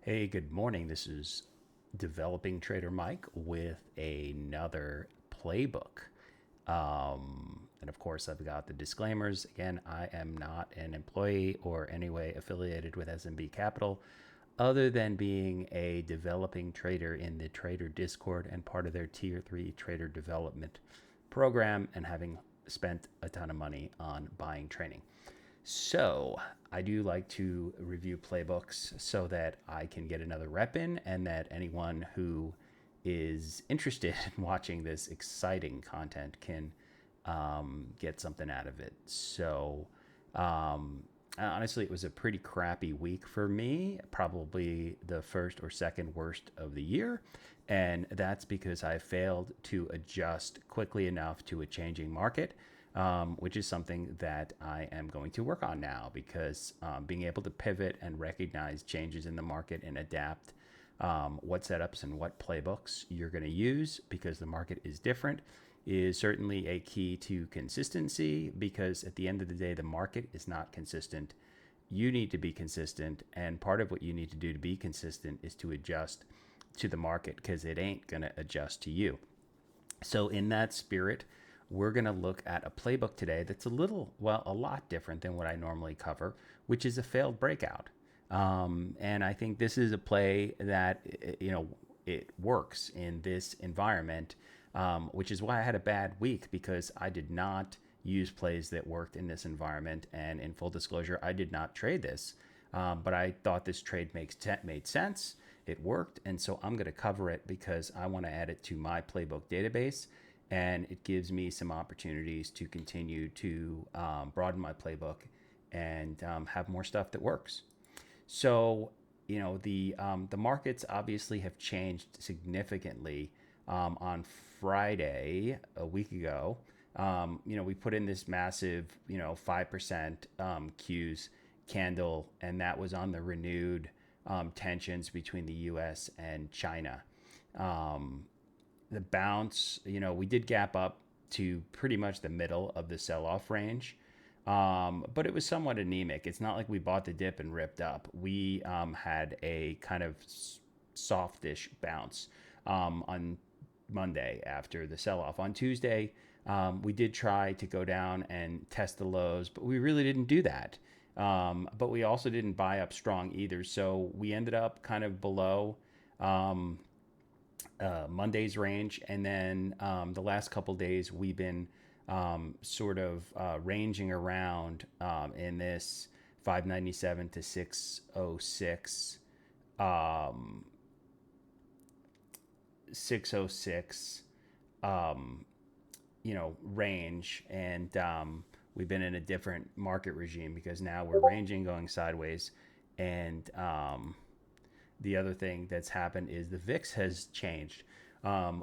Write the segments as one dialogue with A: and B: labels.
A: Hey, good morning. This is Developing Trader Mike with another playbook. And of course, I've got the disclaimers. Again, I am not an employee or any way affiliated with SMB Capital, other than being a developing trader in the Trader Discord and part of their Tier 3 trader development program, and having spent a ton of money on buying training. So I do like to review playbooks so that I can get another rep in, and that anyone who is interested in watching this exciting content can get something out of it. So honestly, it was a pretty crappy week for me, probably the first or second worst of the year. And that's because I failed to adjust quickly enough to a changing market, which is something that I am going to work on now, because being able to pivot and recognize changes in the market and adapt what setups and what playbooks you're going to use because the market is different is certainly a key to consistency, because at the end of the day, the market is not consistent. You need to be consistent. And part of what you need to do to be consistent is to adjust to the market, because it ain't going to adjust to you. So, in that spirit, we're going to look at a playbook today that's a lot different than what I normally cover, which is a failed breakout. And I think this is a play that, it works in this environment, which is why I had a bad week, because I did not use plays that worked in this environment. And in full disclosure, I did not trade this, but I thought this trade made sense. It worked, and so I'm going to cover it because I want to add it to my playbook database, and it gives me some opportunities to continue to broaden my playbook and have more stuff that works. So, the markets obviously have changed significantly. On Friday a week ago, we put in this massive, 5% Qs candle, and that was on the renewed tensions between the U.S. and China. Um, the bounce, we did gap up to pretty much the middle of the sell-off range, but it was somewhat anemic. It's not like we bought the dip and ripped up. We had a kind of softish bounce on Monday after the sell-off. On Tuesday, we did try to go down and test the lows, but we really didn't do that. But we also didn't buy up strong either. So we ended up kind of below um, Monday's range. And then the last couple days, we've been sort of ranging around in this 597 to 606, um, 606, range. And we've been in a different market regime, because now we're ranging going sideways. And the other thing that's happened is the VIX has changed.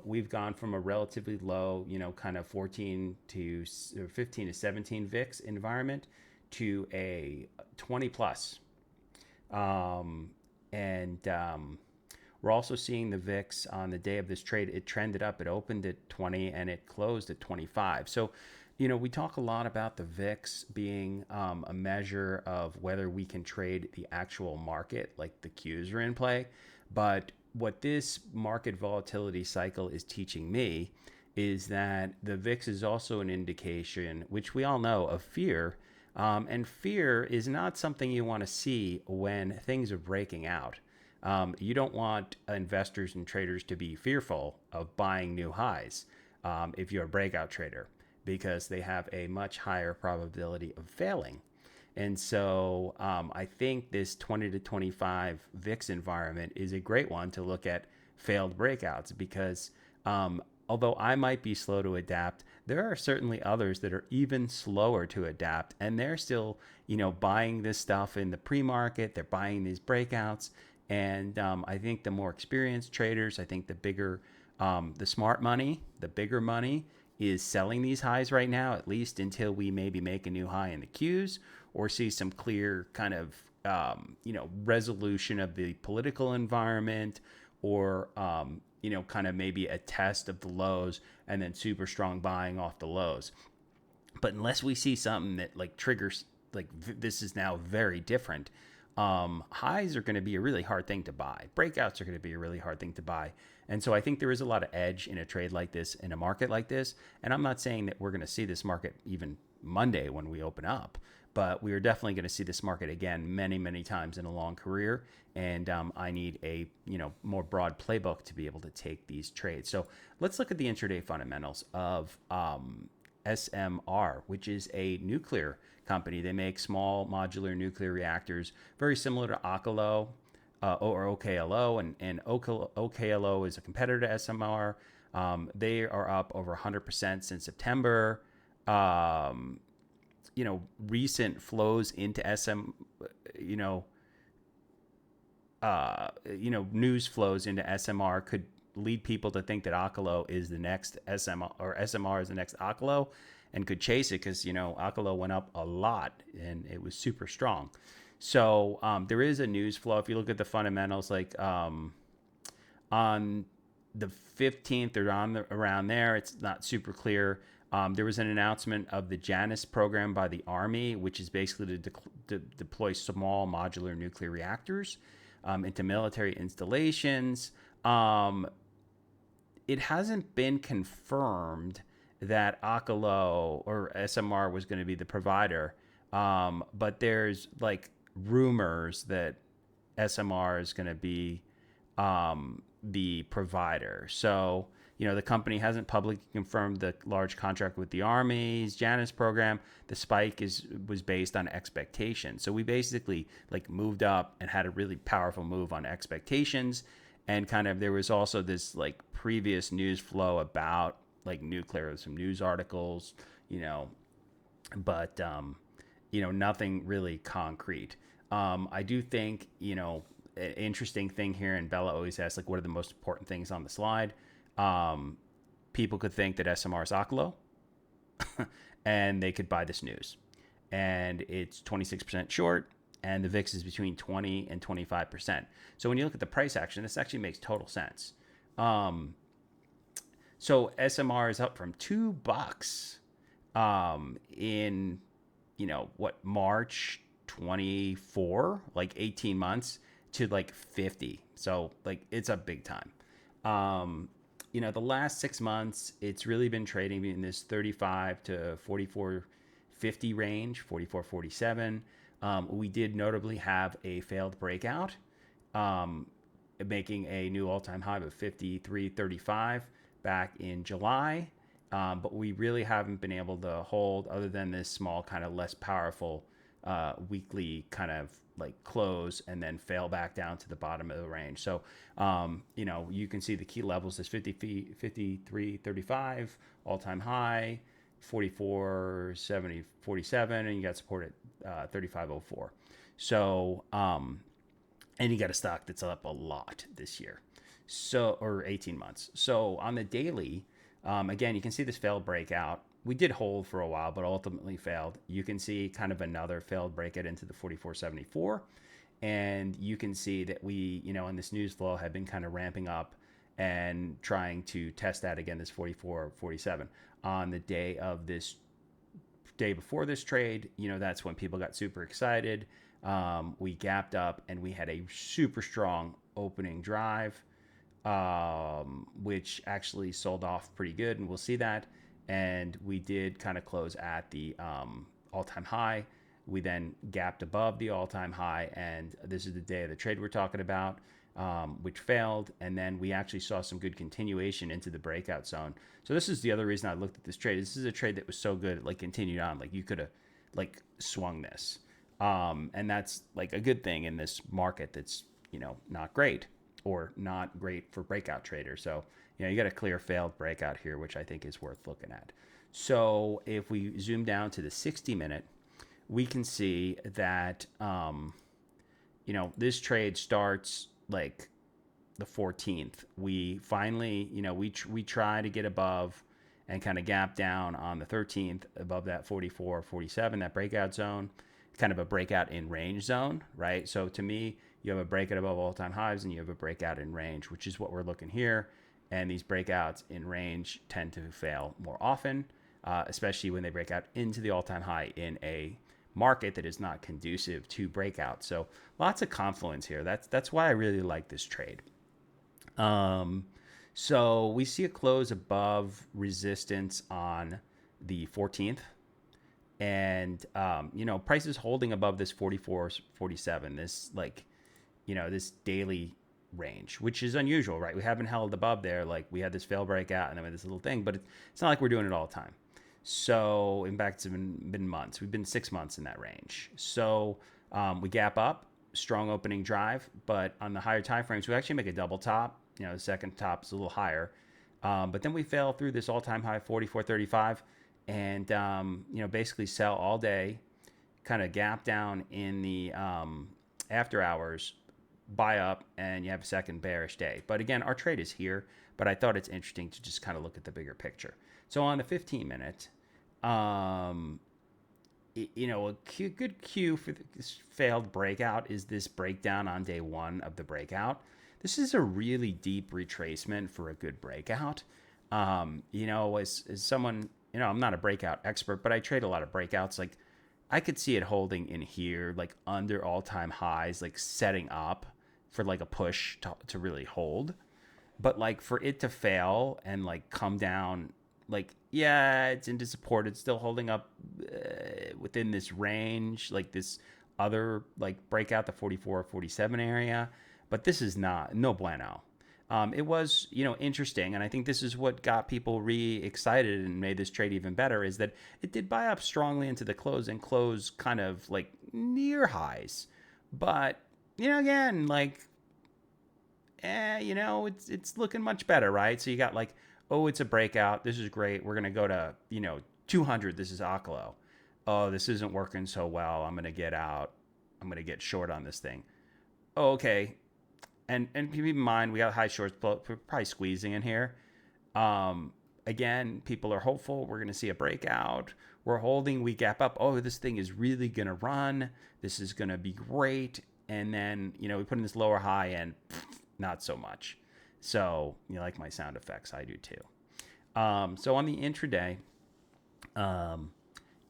A: We've gone from a relatively low, kind of 14 to or 15 to 17 VIX environment to a 20 plus. And we're also seeing the VIX on the day of this trade. It trended up. It opened at 20 and it closed at 25. So, we talk a lot about the VIX being a measure of whether we can trade the actual market, like the Qs are in play. But what this market volatility cycle is teaching me is that the VIX is also an indication, which we all know, of fear. And fear is not something you want to see when things are breaking out. You don't want investors and traders to be fearful of buying new highs if you're a breakout trader, because they have a much higher probability of failing. And so I think this 20 to 25 VIX environment is a great one to look at failed breakouts, because although I might be slow to adapt, there are certainly others that are even slower to adapt, and they're still, buying this stuff in the pre-market. They're buying these breakouts. And I think the more experienced traders, I think the smart money, the bigger money, is selling these highs right now, at least until we maybe make a new high in the Qs, or see some clear kind of, resolution of the political environment, or, kind of maybe a test of the lows and then super strong buying off the lows. But unless we see something that like triggers, like this is now very different, highs are going to be a really hard thing to buy. Breakouts are going to be a really hard thing to buy. And so I think there is a lot of edge in a trade like this, in a market like this. And I'm not saying that we're going to see this market even Monday when we open up, but we are definitely going to see this market again many, many times in a long career. And I need a more broad playbook to be able to take these trades. So let's look at the intraday fundamentals of SMR, which is a nuclear company. They make small modular nuclear reactors, very similar to Oklo or OKLO, and OKLO is a competitor to SMR. They are up over 100% since September. Recent flows into news flows into SMR could lead people to think that Oklo is the next SMR, or SMR is the next Oklo, and could chase it because Oklo went up a lot and it was super strong. So there is a news flow. If you look at the fundamentals, like on the 15th or around there, it's not super clear. There was an announcement of the Janus program by the Army, which is basically to deploy small modular nuclear reactors into military installations. It hasn't been confirmed that Oklo or SMR was going to be the provider, but there's like rumors that SMR is going to be the provider. So, the company hasn't publicly confirmed the large contract with the Army's Janus program. The spike was based on expectations. So we basically moved up and had a really powerful move on expectations. And there was also this previous news flow about nuclear, some news articles, but nothing really concrete. I do think, an interesting thing here, and Bella always asks, what are the most important things on the slide? People could think that SMR is Oklo and they could buy this news. And it's 26% short, and the VIX is between 20 and 25%. So when you look at the price action, this actually makes total sense. So SMR is up from $2 in, March 24, 18 months, to 50. So it's a big time. The last 6 months, it's really been trading in this 35 to 44.50 range, 44.47. We did notably have a failed breakout, making a new all-time high of 53.35 back in July. But we really haven't been able to hold, other than this small, kind of less powerful weekly kind of close and then fail back down to the bottom of the range. So, you can see the key levels is 53.35 all-time high, 47, and you got support at 35.04. So, and you got a stock that's up a lot this year, or 18 months. So on the daily, again, you can see this failed breakout. We did hold for a while, but ultimately failed. You can see kind of another failed breakout into the 44.74. And you can see that we, in this news flow, have been kind of ramping up and trying to test that again, this 44.47. On the day before this trade, that's when people got super excited. We gapped up and we had a super strong opening drive, which actually sold off pretty good. And we'll see that. And we did kind of close at the all-time high. We then gapped above the all-time high, and this is the day of the trade we're talking about, which failed. And then we actually saw some good continuation into the breakout zone. So this is the other reason I looked at this trade. This is a trade that was so good, it continued on. You could have swung this. And that's a good thing in this market that's, not great, or not great for breakout traders. So, you got a clear failed breakout here, which I think is worth looking at. So if we zoom down to the 60-minute, we can see that, this trade starts the 14th. We finally, we try to get above and kind of gap down on the 13th above that 44.47, that breakout zone, kind of a breakout in range zone, right? So to me, you have a breakout above all-time highs and you have a breakout in range, which is what we're looking here. And these breakouts in range tend to fail more often, especially when they break out into the all-time high in a market that is not conducive to breakout. So lots of confluence here. That's why I really like this trade. So we see a close above resistance on the 14th. And, price is holding above this 44.47, this this daily range, which is unusual, right? We haven't held above there. Like we had this fail breakout and then we had this little thing, but it's not like we're doing it all the time. So in fact, it's been months. We've been 6 months in that range. So we gap up, strong opening drive, but on the higher time frames, we actually make a double top. The second top is a little higher, but then we fail through this all-time high 44.35, and basically sell all day, kind of gap down in the after hours, buy up, and you have a second bearish day. But again, our trade is here, but I thought it's interesting to just kind of look at the bigger picture. So on the 15-minute, a good cue for this failed breakout is this breakdown on day one of the breakout. This is a really deep retracement for a good breakout. As someone, I'm not a breakout expert, but I trade a lot of breakouts. Like I could see it holding in here, like under all-time highs, like setting up for like a push to really hold. But like for it to fail and like come down, like, yeah, it's into support. It's still holding up within this range, like this other like breakout, the 44-47 area. But this is no bueno. It was, interesting. And I think this is what got people excited and made this trade even better, is that it did buy up strongly into the close and close kind of like near highs. But, again, like, it's looking much better, right? So you got like, oh, it's a breakout. This is great. We're going to go to, 200. This is Akalo. Oh, this isn't working so well. I'm going to get out. I'm going to get short on this thing. Oh, okay. And keep in mind, we got high shorts probably squeezing in here. Again, people are hopeful. We're going to see a breakout. We're holding. We gap up. Oh, this thing is really going to run. This is going to be great. And then, we put in this lower high and not so much. So you like my sound effects. I do too. So on the intraday,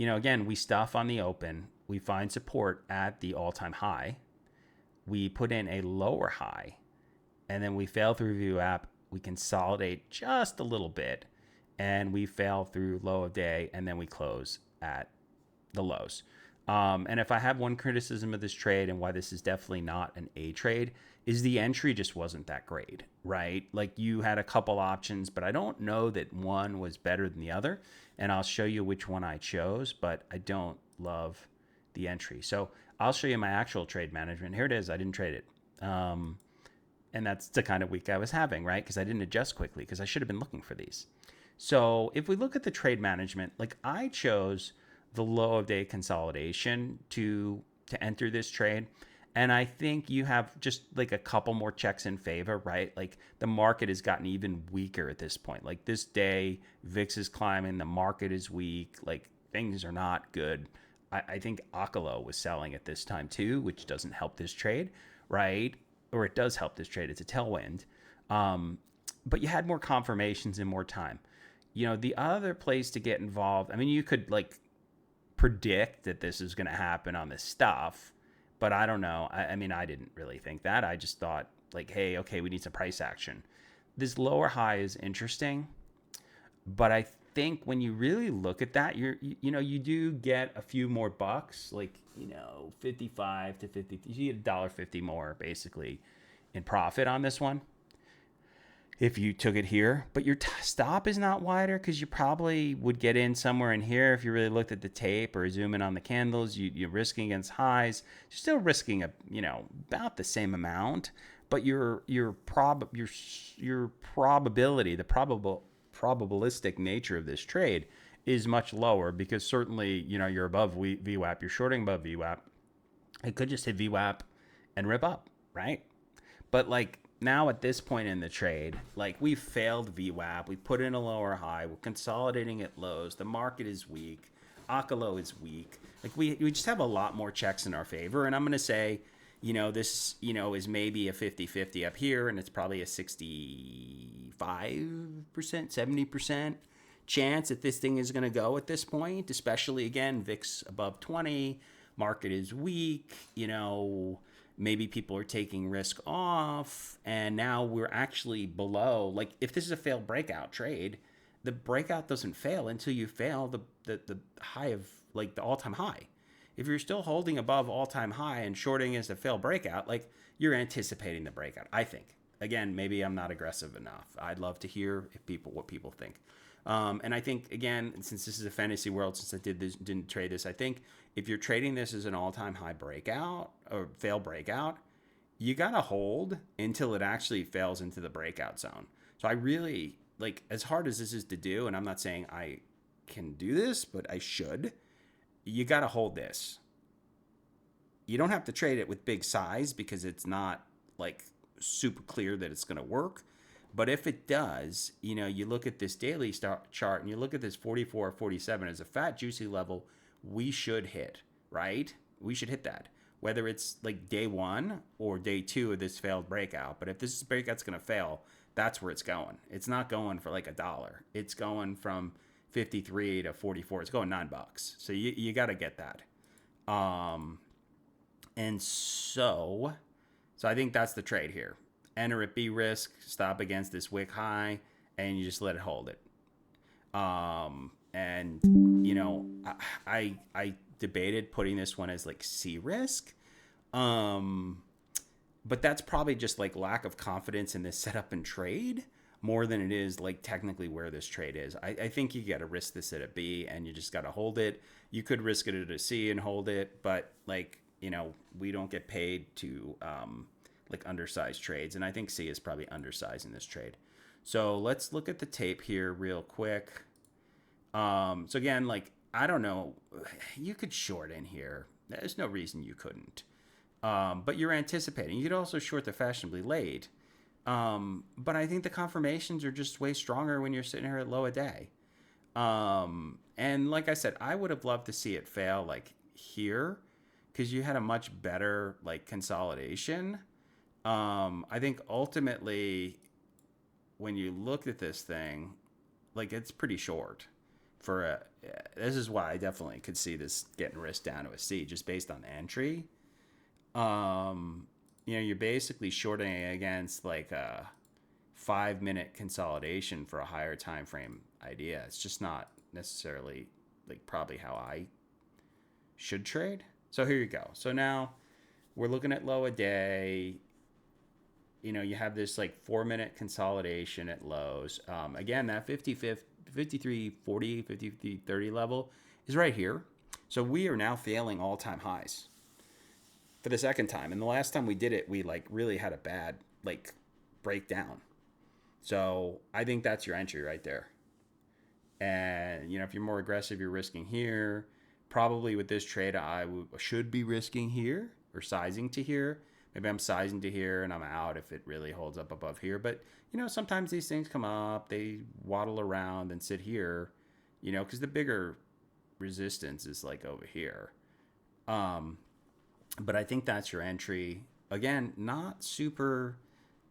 A: again, we stuff on the open. We find support at the all-time high. We put in a lower high, and then we fail through VWAP. We consolidate just a little bit, and we fail through low of day, and then we close at the lows. And if I have one criticism of this trade and why this is definitely not an A trade, is the entry just wasn't that great, right? Like you had a couple options, but I don't know that one was better than the other. And I'll show you which one I chose, but I don't love the entry. So I'll show you my actual trade management. Here it is. I didn't trade it. And that's the kind of week I was having, right? Because I didn't adjust quickly because I should have been looking for these. So if we look at the trade management, like I chose the low of day consolidation to enter this trade. And I think you have just like a couple more checks in favor, right? Like the market has gotten even weaker at this point. Like this day, VIX is climbing, the market is weak, like things are not good. I think Akalo was selling at this time too, which doesn't help this trade, right? Or it does help this trade. It's a tailwind. But you had more confirmations and more time. The other place to get involved, I mean, you could like predict that this is going to happen on this stuff, but I don't know. I mean, I didn't really think that. I just thought like, hey, okay, we need some price action. This lower high is interesting, but I think when you really look at that, you do get a few more bucks, like 55 to 50. You get $1.50 more basically in profit on this one if you took it here. But your stop is not wider because you probably would get in somewhere in here if you really looked at the tape or zoom in on the candles. You're risking against highs. You're still risking about the same amount, but your probability, the probabilistic nature of this trade is much lower because certainly, you're above VWAP, you're shorting above VWAP. It could just hit VWAP and rip up, right? But like now at this point in the trade, like we failed VWAP, we put in a lower high, we're consolidating at lows, the market is weak, Akalo is weak. Like we just have a lot more checks in our favor. And I'm going to say, this, is maybe a 50-50 up here, and it's probably a 65%, 70% chance that this thing is going to go at this point, especially again, VIX above 20, market is weak, maybe people are taking risk off, and now we're actually below. Like, if this is a failed breakout trade, the breakout doesn't fail until you fail the high of, like, the all-time high. If you're still holding above all-time high and shorting as a failed breakout, like, you're anticipating the breakout, I think. Again, maybe I'm not aggressive enough. I'd love to hear what people think. And I think, again, since this is a fantasy world, since I didn't trade this, I think if you're trading this as an all-time high breakout or failed breakout, you got to hold until it actually fails into the breakout zone. So I really, like, as hard as this is to do, and I'm not saying I can do this, but I should, you got to hold this. You don't have to trade it with big size because it's not, like, super clear that it's going to work. But if it does, you look at this daily chart and you look at this 44, 47 as a fat, juicy level, we should hit, right? We should hit that, whether it's like day one or day two of this failed breakout. But if this breakout's going to fail, that's where it's going. It's not going for like $1. It's going from 53 to 44. It's going $9. So you got to get that. And so I think that's the trade here. Enter at B risk, stop against this wick high, and you just let it hold it. And I debated putting this one as like C risk, but that's probably just like lack of confidence in this setup and trade more than it is like technically where this trade is. I think you got to risk this at a B, and you just got to hold it. You could risk it at a C and hold it, but like we don't get paid to like undersized trades, and I think C is probably undersized in this trade. So let's look at the tape here real quick. So again, like, I don't know, you could short in here. There's no reason you couldn't. But you're anticipating. You could also short the fashionably late. But I think the confirmations are just way stronger when you're sitting here at low a day. And like I said, I would have loved to see it fail like here, because you had a much better like consolidation. I think ultimately when you look at this thing, like, it's pretty short for this is why I definitely could see this getting risked down to a C just based on the entry. You're basically shorting against like a 5-minute consolidation for a higher time frame idea. It's just not necessarily like probably how I should trade. So here you go. So now we're looking at low a day. You have this like 4-minute consolidation at lows. Again, that 53.40, 53.30 level is right here. So we are now failing all-time highs for the second time. And the last time we did it, we like really had a bad like breakdown. So I think that's your entry right there. And if you're more aggressive, you're risking here. Probably with this trade, I should be risking here or sizing to here. Maybe I'm sizing to here and I'm out if it really holds up above here. But, sometimes these things come up, they waddle around and sit here, because the bigger resistance is like over here. But I think that's your entry. Again, not super,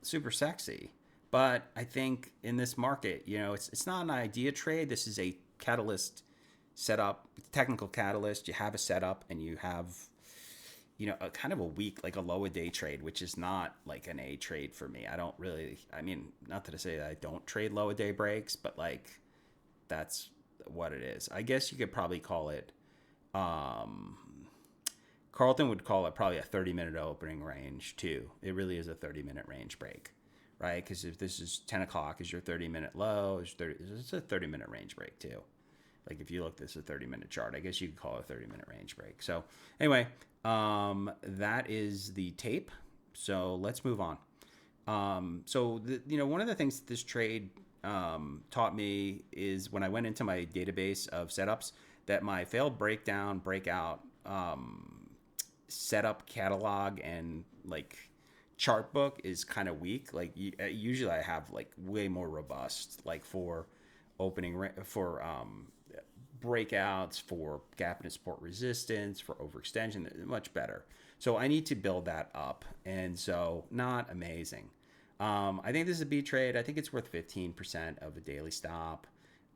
A: super sexy. But I think in this market, it's not an idea trade. This is a catalyst setup, technical catalyst. You have a setup and you have a kind of a weak, like a low a day trade, which is not like an A trade for me. Not that I say that I don't trade low a day breaks, but like that's what it is. I guess you could probably call it, Carlton would call it probably a 30-minute opening range too. It really is a 30-minute range break, right? Because if this is 10 o'clock is your 30-minute low, it's a 30-minute range break too. Like if you look, this is a 30-minute chart. I guess you could call it a 30-minute range break. So anyway, that is the tape. So let's move on. One of the things that this trade taught me is when I went into my database of setups that my failed breakout setup catalog and like chart book is kind of weak. Like usually I have like way more robust, like for opening for breakouts, for gap and support resistance, for overextension, much better. So I need to build that up. And so not amazing. I think this is a B trade. I think it's worth 15% of a daily stop.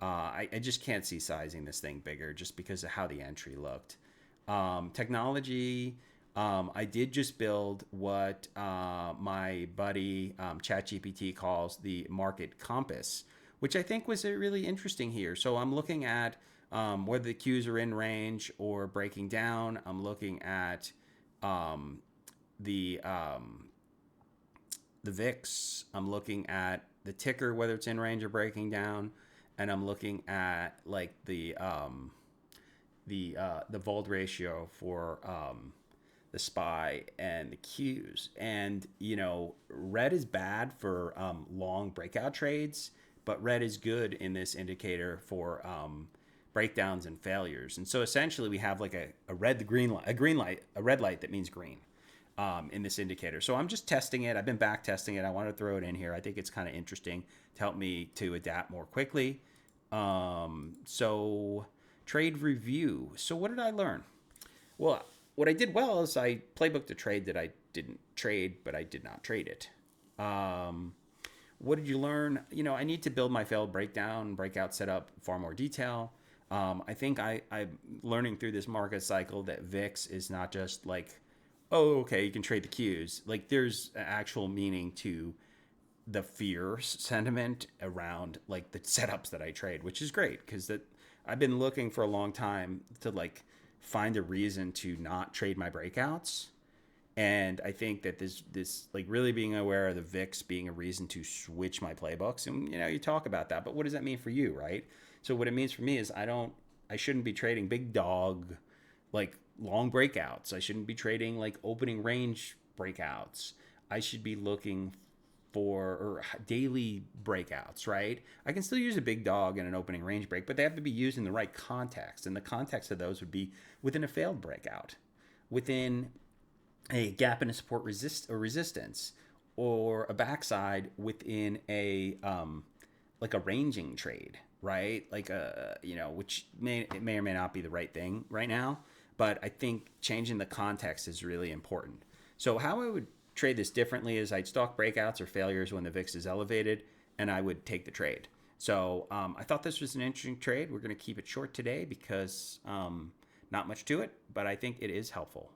A: I just can't see sizing this thing bigger just because of how the entry looked. Technology, I did just build what my buddy ChatGPT calls the market compass, which I think was really interesting here. So I'm looking at whether the cues are in range or breaking down. I'm looking at um, the um, the VIX. I'm looking at the ticker, whether it's in range or breaking down, and I'm looking at like the Vold ratio for the SPY and the Qs. And red is bad for long breakout trades, but red is good in this indicator for breakdowns and failures. And so essentially, we have like a red, the green light, a green light, a red light that means green. In this indicator. So I'm just testing it. I've been back testing it. I want to throw it in here. I think it's kind of interesting to help me to adapt more quickly. So trade review. So what did I learn? Well, what I did well is I playbooked a trade that I didn't trade, but I did not trade it. What did you learn? I need to build my failed breakout setup far more detail. I think I'm learning through this market cycle that VIX is not just like, oh, okay, you can trade the cues. Like there's actual meaning to the fear sentiment around like the setups that I trade, which is great because that I've been looking for a long time to like find a reason to not trade my breakouts. And I think that this like really being aware of the VIX being a reason to switch my playbooks. And you talk about that, but what does that mean for you, right? So what it means for me is I shouldn't be trading big dog like long breakouts. I shouldn't be trading like opening range breakouts. I should be looking for or daily breakouts, right? I can still use a big dog in an opening range break, but they have to be used in the right context. And the context of those would be within a failed breakout, within a gap in a support resistance, or a backside within a like a ranging trade, right? Like which may or may not be the right thing right now, but I think changing the context is really important. So how I would trade this differently is I'd stalk breakouts or failures when the VIX is elevated, and I would take the trade. So I thought this was an interesting trade. We're going to keep it short today because not much to it, but I think it is helpful.